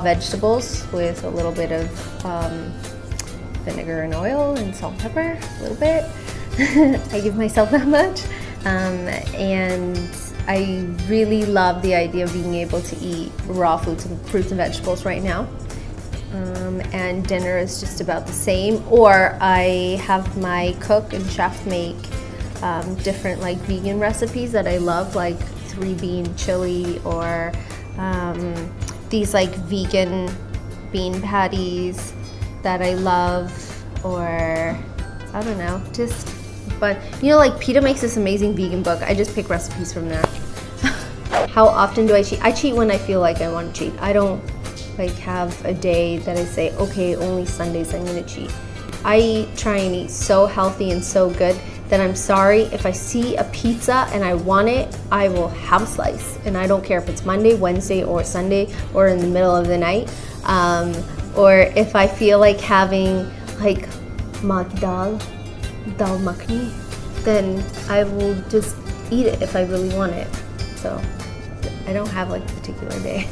Vegetables with a little bit of vinegar and oil and salt and pepper, a little bit. I give myself that much. And I really love the idea of being able to eat raw fruits and vegetables right now. And dinner is just about the same. Or I have my cook and chef make different like vegan recipes that I love, like 3-bean chili, or these like vegan bean patties that I love, or I don't know, just, but you know, like PETA makes this amazing vegan book. I just pick recipes from there. How often do I cheat? I cheat when I feel like I want to cheat. I don't like have a day that I say, okay, only Sundays I'm gonna cheat. I try and eat so healthy and so good that I'm sorry, if I see a pizza and I want it, I will have a slice. And I don't care if it's Monday, Wednesday, or Sunday, or in the middle of the night. Or if I feel like having like dal makhni, then I will just eat it if I really want it. So I don't have like a particular day.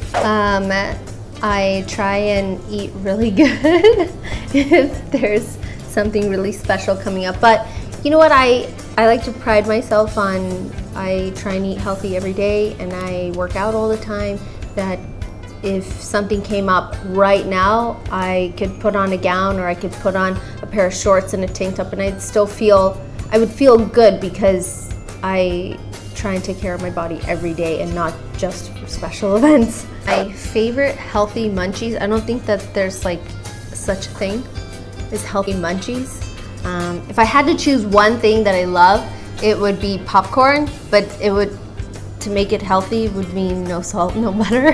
I try and eat really good if there's something really special coming up. But you know what, I like to pride myself on, I try and eat healthy every day, and I work out all the time, that if something came up right now, I could put on a gown, or I could put on a pair of shorts and a tank top, and I would feel good, because I try and take care of my body every day and not just for special events. My favorite healthy munchies, I don't think that there's like such a thing as healthy munchies. If I had to choose one thing that I love, it would be popcorn, but to make it healthy would mean no salt, no butter,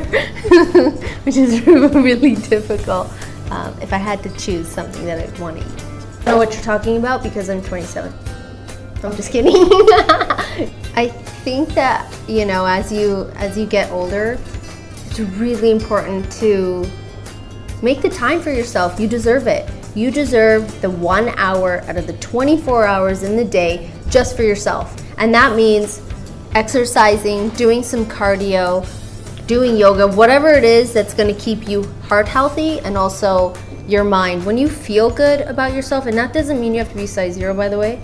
which is really difficult if I had to choose something that I'd want to eat. I know what you're talking about because I'm 27. I'm just kidding. I think that, you know, as you get older, it's really important to make the time for yourself. You deserve it. You deserve the 1 hour out of the 24 hours in the day just for yourself. And that means exercising, doing some cardio, doing yoga, whatever it is that's gonna keep you heart healthy and also your mind. When you feel good about yourself, and that doesn't mean you have to be size 0, by the way.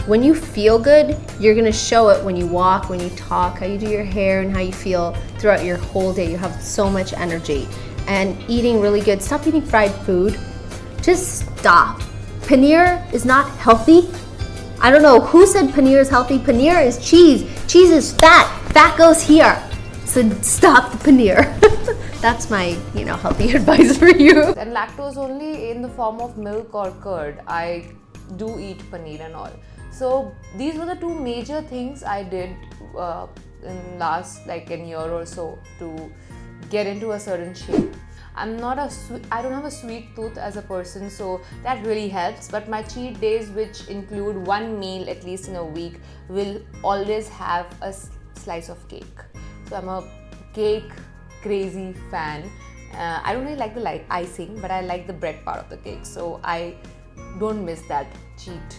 When you feel good, you're gonna show it when you walk, when you talk, how you do your hair, and how you feel throughout your whole day. You have so much energy. And eating really good. Stop eating fried food. Just stop. Paneer is not healthy. I don't know who said paneer is healthy. Paneer is cheese. Cheese is fat. Fat goes here. So stop the paneer. That's my, healthy advice for you. And lactose only in the form of milk or curd. I do eat paneer and all. So these were the two major things I did in last like a year or so to get into a certain shape. I don't have a sweet tooth as a person, so that really helps. But my cheat days, which include one meal at least in a week, will always have a slice of cake. So I'm a cake crazy fan. I don't really like the icing, but I like the bread part of the cake. So I don't miss that cheat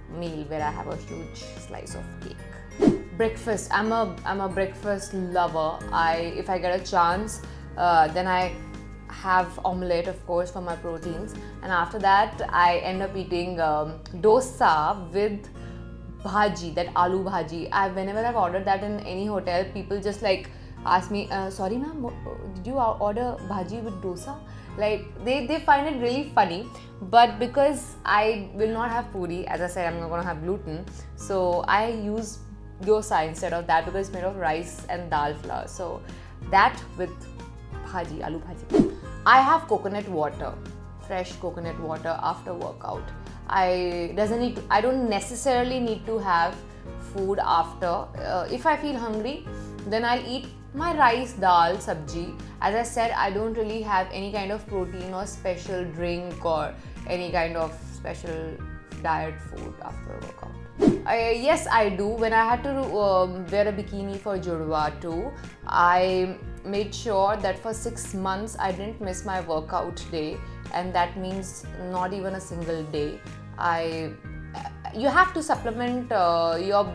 meal where I have a huge slice of cake. Breakfast. I'm a breakfast lover. If I get a chance, then I have omelette, of course, for my proteins, and after that I end up eating dosa with bhaji, that aloo bhaji. Whenever I've ordered that in any hotel, people just like ask me, sorry ma'am, did you order bhaji with dosa? Like they find it really funny. But because I will not have puri, as I said, I'm not going to have gluten, so I use dosa instead of that, because it's made of rice and dal flour. So that with bhaji, aloo bhaji. I have coconut water, fresh coconut water after workout. I don't necessarily need to have food after. If I feel hungry, then I'll eat my rice, dal, sabji. As I said, I don't really have any kind of protein or special drink or any kind of special diet food after a workout. Yes, I do. When I had to wear a bikini for Judwa too, I made sure that for 6 months I didn't miss my workout day, and that means not even a single day. You have to supplement your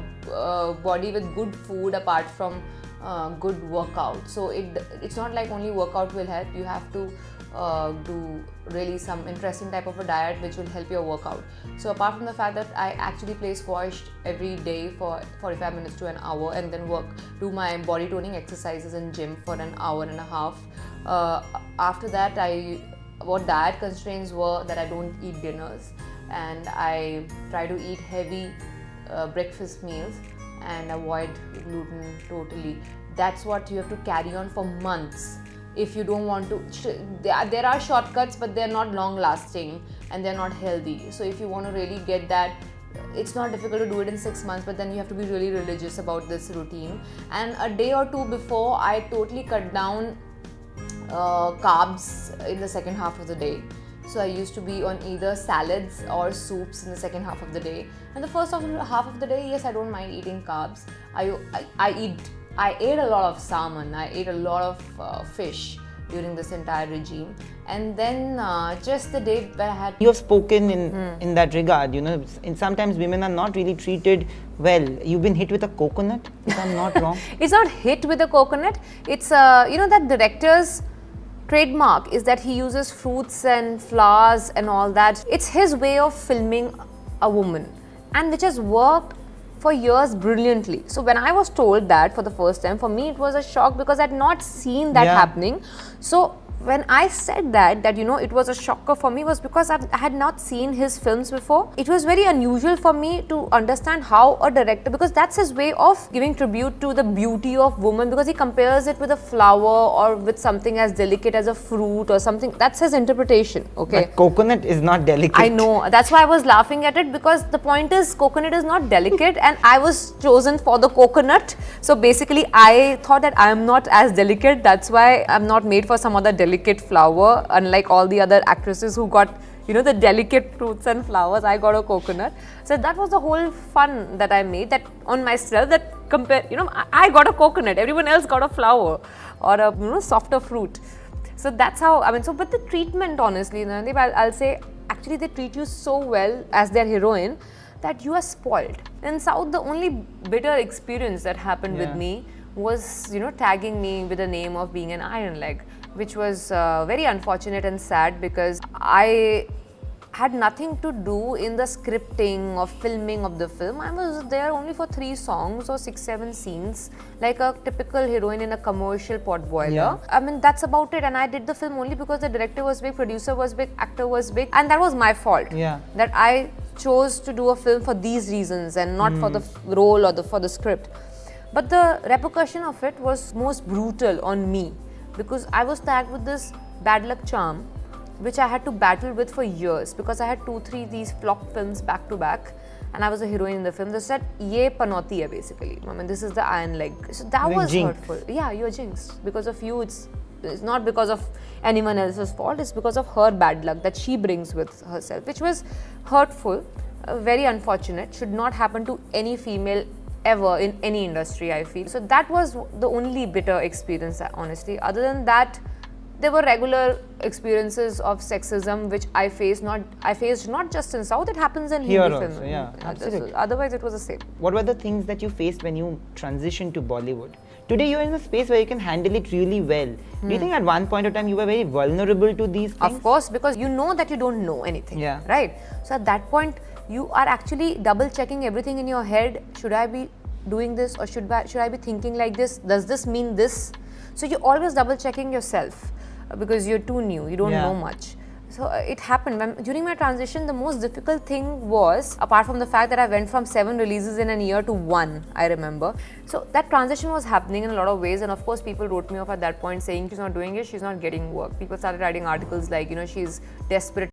body with good food apart from good workout. So it's not like only workout will help. You have to do really some interesting type of a diet which will help your workout. So apart from the fact that I actually play squash every day for 45 minutes to an hour, and then do my body toning exercises in gym for an hour and a half. After that, what diet constraints were that I don't eat dinners, and I try to eat heavy breakfast meals and avoid gluten totally. That's what you have to carry on for months. If you don't want to, there are shortcuts, but they're not long lasting and they're not healthy. So if you want to really get that, it's not difficult to do it in 6 months, but then you have to be really religious about this routine. And a day or two before, I totally cut down carbs in the second half of the day. So I used to be on either salads or soups in the second half of the day. And the first half of the day, yes, I don't mind eating carbs. I ate a lot of salmon, I ate a lot of fish during this entire regime. And then just the day where I had... You have spoken in that regard, and sometimes women are not really treated well. You've been hit with a coconut, if I'm not wrong. It's not hit with a coconut. It's, that director's trademark is that he uses fruits and flowers and all that. It's his way of filming a woman, and which has worked for years brilliantly. So when I was told that for the first time, for me it was a shock because I'd not seen that happening. So when I said that it was a shocker for me, was because I had not seen his films before. It was very unusual for me to understand how a director, because that's his way of giving tribute to the beauty of woman, because he compares it with a flower or with something as delicate as a fruit or something. That's his interpretation. Okay. But coconut is not delicate. I know. That's why I was laughing at it, because the point is coconut is not delicate and I was chosen for the coconut. So basically I thought that I am not as delicate. That's why I'm not made for some other delicate flower, unlike all the other actresses who got the delicate fruits and flowers. I got a coconut. So that was the whole fun that I made, that on myself, that I got a coconut, everyone else got a flower or a softer fruit. So that's how, but the treatment, honestly, Nandip, I'll say, actually they treat you so well as their heroine that you are spoiled. In South, the only bitter experience that happened with me was, tagging me with the name of being an iron leg, which was very unfortunate and sad, because I had nothing to do in the scripting or filming of the film. I was there only for 3 songs or 6-7 scenes, like a typical heroine in a commercial pot boiler. That's about it. And I did the film only because the director was big, producer was big, actor was big, and that was my fault. That I chose to do a film for these reasons and not for the role or for the script. But the repercussion of it was most brutal on me, because I was tagged with this bad luck charm, which I had to battle with for years, because I had 2-3 these flop films back to back, and I was a heroine in the film. They said, "Ye panoti hai," basically. This is the iron leg. So that was hurtful. Yeah, you're jinxed. Because of you, it's not because of anyone else's fault. It's because of her bad luck that she brings with herself, which was hurtful, very unfortunate. Should not happen to any female ever in any industry, I feel. So that was the only bitter experience, honestly. Other than that, there were regular experiences of sexism which I faced not just in South, it happens in Here Hindi also, film. yeah, absolutely. Otherwise it was the same. What were the things that you faced when you transitioned to Bollywood? Today you're in a space where you can handle it really well. Do you think at one point of time you were very vulnerable to these things? Of course, because you know that you don't know anything, right? So at that point, you are actually double checking everything in your head. Should I be doing this, or should I be thinking like this? Does this mean this? So you're always double checking yourself, because you're too new, you don't know much. So it happened. During my transition, the most difficult thing was, apart from the fact that I went from 7 releases in a year to 1, I remember. So that transition was happening in a lot of ways, and of course people wrote me off at that point saying she's not doing it, she's not getting work. People started writing articles like, she's desperate